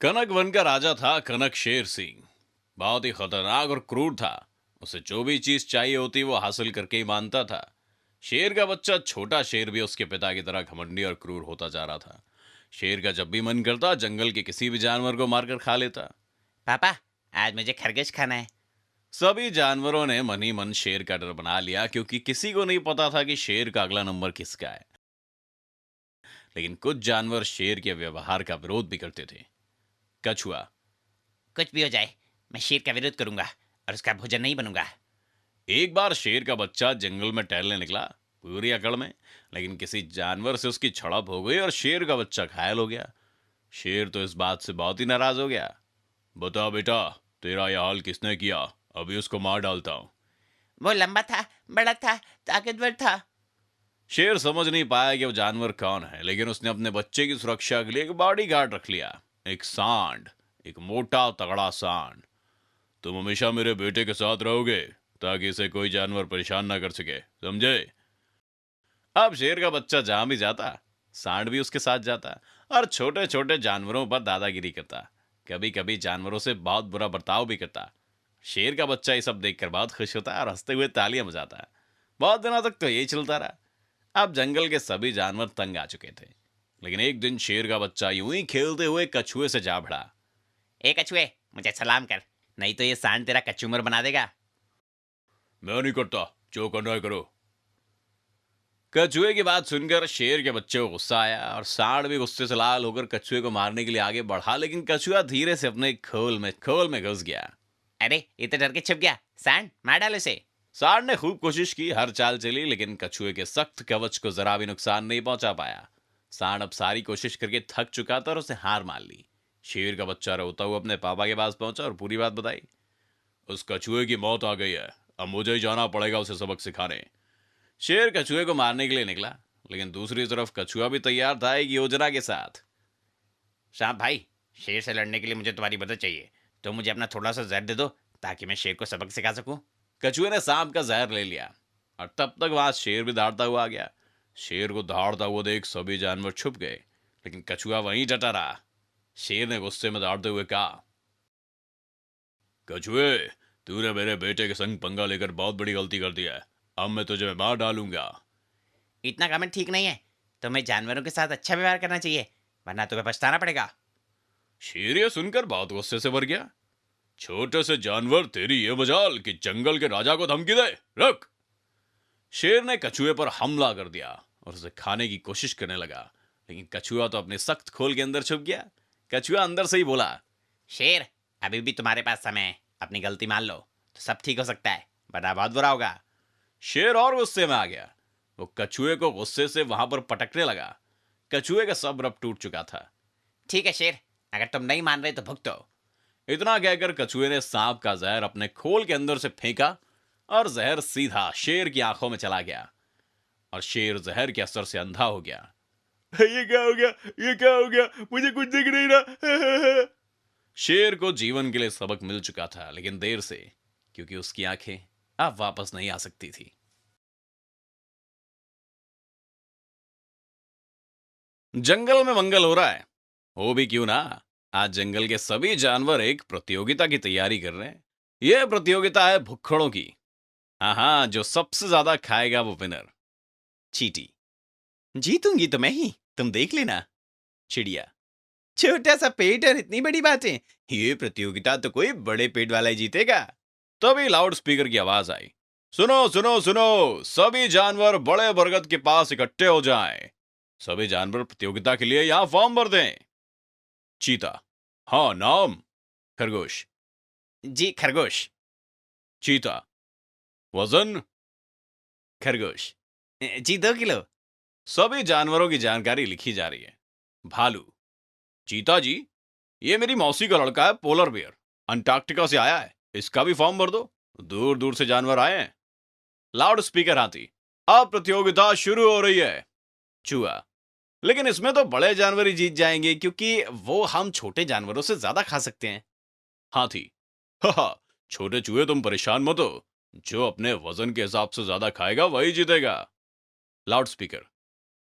कनक one का राजा था कनक शेर सिंह। बहुत ही खतरनाक और क्रूर था। उसे जो भी चीज चाहिए होती वो हासिल करके ही मानता था। शेर का बच्चा छोटा शेर भी उसके पिता की तरह घमंडी और क्रूर होता जा रहा था। शेर का जब भी मन करता जंगल के किसी भी जानवर को मारकर खा लेता। पापा, आज मुझे खरगोश खाना है। सभी जानवरों ने मन ही मन शेर का डर बना लिया, क्योंकि किसी को नहीं पता था कि शेर का अगला नंबर किसका है। लेकिन कुछ जानवर शेर के व्यवहार का विरोध भी करते थे। कछुआ। कुछ भी हो जाए, मैं शेर का विरोध करूंगा और उसका भोजन नहीं बनूंगा। एक बार शेर का बच्चा जंगल में टहलने निकला, पूरी अकड़ में। लेकिन किसी जानवर से उसकी झड़प हो गई और शेर का बच्चा घायल हो गया। शेर तो इस बात से बहुत ही नाराज हो गया। बता बेटा, तेरा यह हाल किसने किया? अभी उसको मार डालता हूं। वो लंबा था, बड़ा था, ताकतवर था। शेर समझ नहीं पाया कि वो जानवर कौन है, लेकिन उसने अपने बच्चे की सुरक्षा के लिए एक बॉडी गार्ड रख लिया। एक सांड, एक मोटा तगड़ा सांड। तुम हमेशा मेरे बेटे के साथ रहोगे, ताकि इसे कोई जानवर परेशान ना कर सके, समझे? अब शेर का बच्चा जहां भी जाता, सांड भी उसके साथ जाता और छोटे छोटे जानवरों पर दादागिरी करता। कभी कभी जानवरों से बहुत बुरा बर्ताव भी करता। शेर का बच्चा ये सब देखकर बहुत खुश होता और हंसते हुए तालियां बजाता। बहुत दिनों तक तो यही चलता रहा। अब जंगल के सभी जानवर तंग आ चुके थे। लेकिन एक दिन शेर का बच्चा यूं ही खेलते हुए कछुए से जा भिड़ा। ए कछुए, मुझे सलाम कर, नहीं तो ये सांड तेरा कचूमर बना देगा। मैं नहीं करता, जो करना है करो। कछुए की बात सुनकर शेर के बच्चे को गुस्सा आया और सांड भी गुस्से से लाल होकर कछुए को मारने के लिए आगे बढ़ा, लेकिन कछुआ धीरे से अपने खोल में घुस गया। अरे, इतना डर के छुप गया। सांड, मार डालो इसे। सांड ने खूब कोशिश की, हर चाल चली, लेकिन कछुए के सख्त कवच को जरा भी नुकसान नहीं पहुंचा पाया। सांड अब सारी कोशिश करके थक चुका था और उसे हार मान ली। शेर का बच्चा रोता हुआ अपने पापा के पास पहुंचा और पूरी बात बताई। उस कछुए की मौत आ गई है, अब मुझे ही जाना पड़ेगा उसे सबक सिखाने। शेर कछुए को मारने के लिए निकला, लेकिन दूसरी तरफ कछुआ भी तैयार था एक योजना के साथ। सांप भाई, शेर से लड़ने के लिए मुझे तुम्हारी मदद चाहिए। तो मुझे अपना थोड़ा सा जहर दे दो, ताकि मैं शेर को सबक सिखा सकूं। कछुए ने सांप का जहर ले लिया और तब तक वहां शेर भी दौड़ता हुआ आ गया। शेर को दौड़ता हुआ देख सभी जानवर छुप गए, लेकिन कछुआ वहीं डटा रहा। शेर ने गुस्से में दौड़ते हुए कहा, कछुए, तूने मेरे बेटे के संग पंगा लेकर बहुत बड़ी गलती कर दी है। अब मैं तुझे मार डालूंगा। इतना कमेंट ठीक नहीं है। तुम्हें जानवरों के साथ अच्छा व्यवहार करना चाहिए, वरना तुम्हें पछताना पड़ेगा। शेर ये सुनकर बहुत गुस्से से भर गया। छोटे से जानवर, तेरी ये मजाल कि जंगल के राजा को धमकी दे? रुक! शेर ने कछुए पर हमला कर दिया और उसे खाने की कोशिश करने लगा, लेकिन कछुआ तो अपने सख्त खोल के अंदर छुप गया। कछुआ अंदर से ही बोला, शेर, अभी भी तुम्हारे पास समय है। अपनी गलती मान लो तो सब ठीक हो सकता है, वरना बहुत बुरा होगा। शेर और गुस्से में आ गया। वो कछुए को गुस्से से वहां पर पटकने लगा। कछुए का सब रब टूट चुका था। ठीक है शेर, अगर तुम नहीं मान रहे तो भुगतो। इतना कहकर कछुए ने सांप का जहर अपने खोल के अंदर से फेंका और जहर सीधा शेर की आंखों में चला गया और शेर जहर के असर से अंधा हो गया। ये क्या हो गया? ये क्या हो गया? मुझे कुछ दिख नहीं रहा। शेर को जीवन के लिए सबक मिल चुका था, लेकिन देर से, क्योंकि उसकी आंखें अब वापस नहीं आ सकती थी। जंगल में मंगल हो रहा है। हो भी क्यों ना। आज जंगल के सभी जानवर एक प्रतियोगिता की तैयारी कर रहे हैं। यह प्रतियोगिता है भुक्खड़ों की। हाँ हाँ, जो सबसे ज्यादा खाएगा वो विनर। चींटी, जीतूंगी तो मैं ही, तुम देख लेना। चिड़िया, छोटा सा पेट और इतनी बड़ी बातें, ये प्रतियोगिता तो कोई बड़े पेट वाला ही जीतेगा। तभी लाउड स्पीकर की आवाज आई, सुनो सुनो सुनो, सभी जानवर बड़े बरगद के पास इकट्ठे हो जाएं। सभी जानवर प्रतियोगिता के लिए यहां फॉर्म भर दें। चीता, हाँ नाम? खरगोश, जी खरगोश। चीता, वजन? खरगोश, जी 2 किलो। सभी जानवरों की जानकारी लिखी जा रही है। भालू, चीता जी, ये मेरी मौसी का लड़का है पोलर बियर, अंटार्कटिका से आया है, इसका भी फॉर्म भर दो। दूर दूर से जानवर आए हैं। लाउड स्पीकर हाथी, अब प्रतियोगिता शुरू हो रही है। चूहा, लेकिन इसमें तो बड़े जानवर ही जीत जाएंगे, क्योंकि वो हम छोटे जानवरों से ज्यादा खा सकते हैं। हाथी, हा, छोटे चूहे तुम परेशान मत हो, जो अपने वजन के हिसाब से ज्यादा खाएगा वही जीतेगा। लाउड स्पीकर,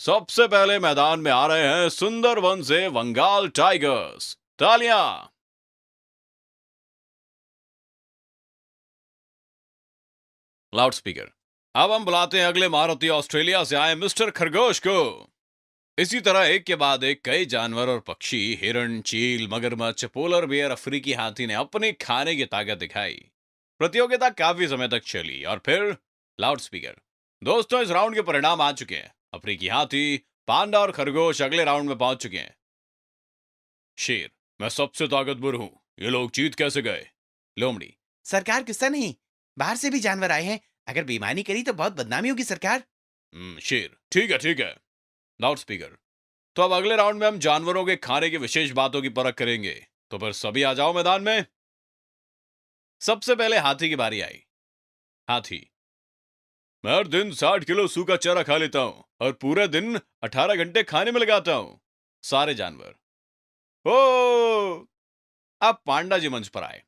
सबसे पहले मैदान में आ रहे हैं सुंदरवन से बंगाल टाइगर्स। तालियां। Loud speaker. अब हम बुलाते हैं अगले महारथी ऑस्ट्रेलिया से आए मिस्टर खरगोश को। इसी तरह एक के बाद एक कई जानवर और पक्षी, हिरण, चील, मगरमच्छ, पोलर बेयर, अफ्रीकी हाथी ने अपनी खाने की ताकत दिखाई। प्रतियोगिता काफी समय तक चली और फिर लाउड स्पीकर। दोस्तों, इस राउंड के परिणाम आ चुके हैं। अफ्रीकी हाथी, पांडा और खरगोश अगले राउंड में पहुंच चुके हैं। शेर: मैं सबसे ताकतवर हूं, ये लोग जीत कैसे गए? लोमड़ी: सरकार, गुस्सा नहीं, बाहर से भी जानवर आए हैं, अगर बेईमानी करी तो बहुत बदनामी होगी सरकार। शेर: ठीक है ठीक है। Loud speaker. तो अब अगले राउंड में हम जानवरों के खाने की विशेष बातों की परख करेंगे। तो फिर सभी आ जाओ मैदान में। सबसे पहले हाथी की बारी आई। हाथी: मैं हर दिन 60 किलो सूखा चारा खा लेता हूं और पूरे दिन 18 घंटे खाने में लगाता हूं। सारे जानवर ओ। अब पांडा जी मंच पर आए।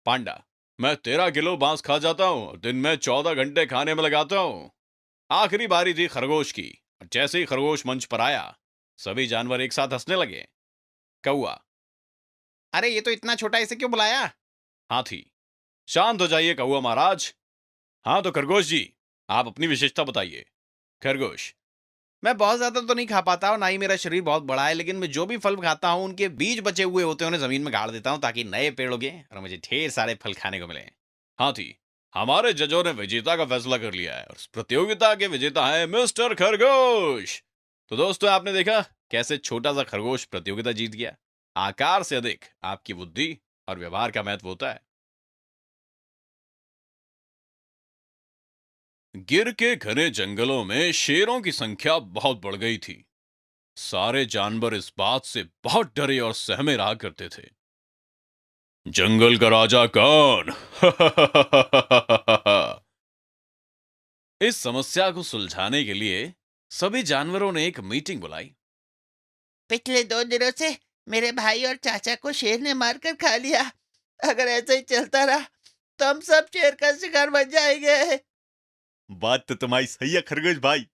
पांडा: मैं 13 किलो बांस खा जाता हूं और दिन में 14 घंटे खाने में लगाता हूं। आखिरी बारी थी खरगोश की। और जैसे ही खरगोश मंच पर आया, सभी जानवर एक साथ हंसने लगे। कौआ: अरे ये तो इतना छोटा, इसे क्यों बुलाया? हाथी: शांत हो जाइए कौआ महाराज। हाँ तो खरगोश जी, आप अपनी विशेषता बताइए। खरगोश: मैं बहुत ज्यादा तो नहीं खा पाता और ना ही मेरा शरीर बहुत बड़ा है, लेकिन मैं जो भी फल खाता हूँ उनके बीज बचे हुए होते हैं उन्हें जमीन में गाड़ देता हूँ ताकि नए पेड़ उगे और मुझे ढेर सारे फल खाने को मिले। हाथी: हमारे जजों ने विजेता का फैसला कर लिया है और इस प्रतियोगिता के विजेता है मिस्टर खरगोश। तो दोस्तों, आपने देखा कैसे छोटा सा खरगोश प्रतियोगिता जीत गया। आकार से अधिक आपकी बुद्धि और व्यवहार का महत्व होता है। गिर के घने जंगलों में शेरों की संख्या बहुत बढ़ गई थी। सारे जानवर इस बात से बहुत डरे और सहमे रहा करते थे। जंगल का राजा कौन? इस समस्या को सुलझाने के लिए सभी जानवरों ने एक मीटिंग बुलाई। पिछले 2 दिनों से मेरे भाई और चाचा को शेर ने मारकर खा लिया। अगर ऐसा ही चलता रहा तो हम सब शेर का शिकार बन जाएंगे। बात तो तुम्हारी सही है खरगोश भाई।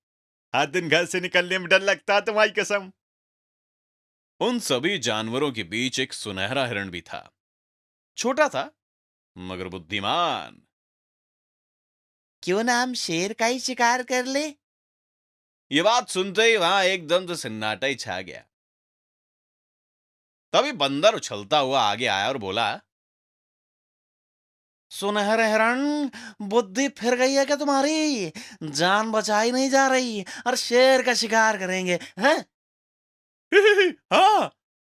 हर दिन घर से निकलने में डर लगता है, तुम्हारी कसम। उन सभी जानवरों के बीच एक सुनहरा हिरण भी था। छोटा था मगर बुद्धिमान। क्यों ना हम शेर का ही शिकार कर ले? ये बात सुनते ही वहां एकदम से सन्नाटा ही छा गया। तभी बंदर उछलता हुआ आगे आया और बोला, सुनहरे हिरण, बुद्धि फिर गई है क्या तुम्हारी? जान बचाई नहीं जा रही और शेर का शिकार करेंगे हैं? हाँ,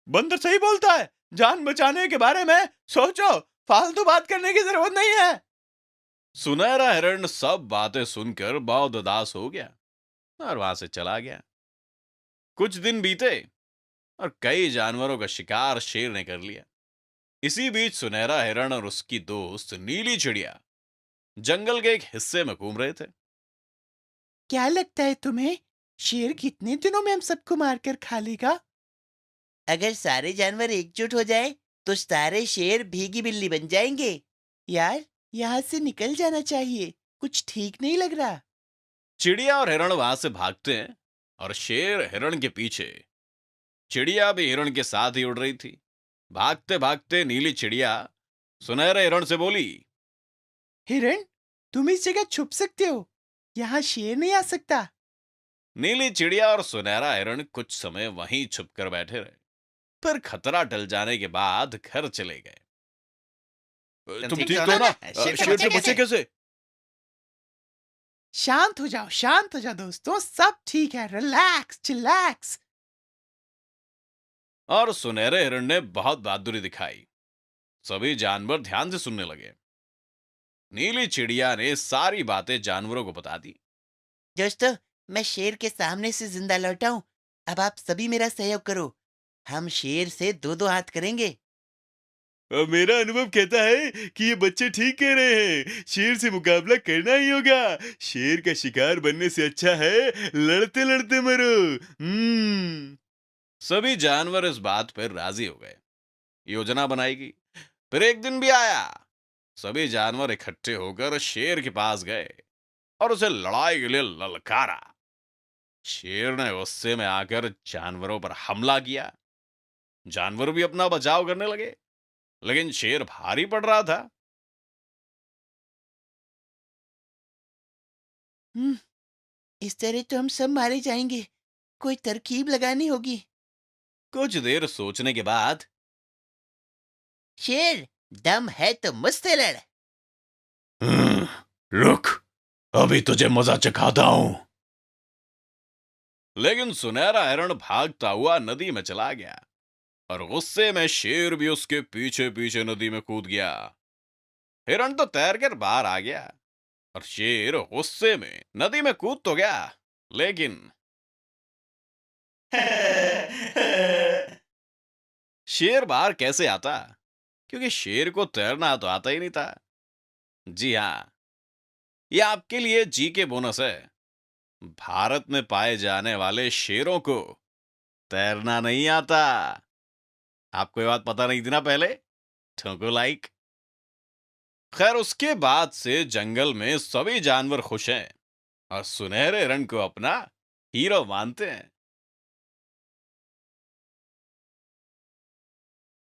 बंदर सही बोलता है। जान बचाने के बारे में सोचो, फालतू बात करने की जरूरत नहीं है। सुनहरा हिरण सब बातें सुनकर बहुत उदास हो गया और वहां से चला गया। कुछ दिन बीते और कई जानवरों का शिकार शेर ने कर लिया। इसी बीच सुनहरा हिरण और उसकी दोस्त नीली चिड़िया जंगल के एक हिस्से में घूम रहे थे। क्या लगता है तुम्हें, शेर कितने दिनों में हम सबको मारकर खा लेगा? अगर सारे जानवर एकजुट हो जाए तो सारे शेर भीगी बिल्ली बन जाएंगे। यार, यहाँ से निकल जाना चाहिए, कुछ ठीक नहीं लग रहा। चिड़िया और हिरण वहां से भागते हैं और शेर हिरण के पीछे। चिड़िया भी हिरण के साथ ही उड़ रही थी। भागते भागते नीली चिड़िया सुनहरे हिरण से बोली, हिरण, तुम इस जगह छुप सकते हो, यहाँ शेर नहीं आ सकता। नीली चिड़िया और सुनहरा हिरण कुछ समय वहीं छुपकर बैठे रहे। फिर खतरा टल जाने के बाद घर चले गए। तुम ठीक तो हो ना? शेर से बचे कैसे? शांत हो जाओ दोस्तों, सब ठीक है, रिलैक्स चिलैक्स। और सुनहरे हिरण ने बहुत बहादुरी दिखाई। सभी जानवर ध्यान से सुनने लगे। नीली चिड़िया ने सारी बातें जानवरों को बता दी। दोस्तों, मैं शेर के सामने से जिंदा लौटा हूँ। अब आप सभी मेरा सहयोग करो। हम शेर से दो दो हाथ करेंगे। मेरा अनुभव कहता है कि ये बच्चे ठीक कह रहे हैं। शेर से मुकाबला करना ही होगा। शेर का शिकार बनने से अच्छा है लड़ते लड़ते मरो। सभी जानवर इस बात पर राजी हो गए। योजना बनाई गई। फिर एक दिन भी आया। सभी जानवर इकट्ठे होकर शेर के पास गए और उसे लड़ाई के लिए ललकारा। शेर ने गुस्से में आकर जानवरों पर हमला किया। जानवर भी अपना बचाव करने लगे, लेकिन शेर भारी पड़ रहा था। हम्म, इस तरह तो हम सब मारे जाएंगे। कोई तरकीब लगानी होगी। कुछ देर सोचने के बाद शेर, दम है तो मुझसे लड़। "हम्म, रुक, अभी तुझे मजा चखाता हूं।" लेकिन सुनहरा हिरण भागता हुआ नदी में चला गया और गुस्से में शेर भी उसके पीछे पीछे नदी में कूद गया। हिरण तो तैर कर बाहर आ गया और शेर गुस्से में नदी में कूद तो गया, लेकिन शेर बाहर कैसे आता, क्योंकि शेर को तैरना तो आता ही नहीं था। जी हाँ, ये आपके लिए जी के बोनस है। भारत में पाए जाने वाले शेरों को तैरना नहीं आता। आपको ये बात पता नहीं थी ना पहले? ठोको लाइक। खैर, उसके बाद से जंगल में सभी जानवर खुश हैं और सुनहरे हिरण को अपना हीरो मानते हैं।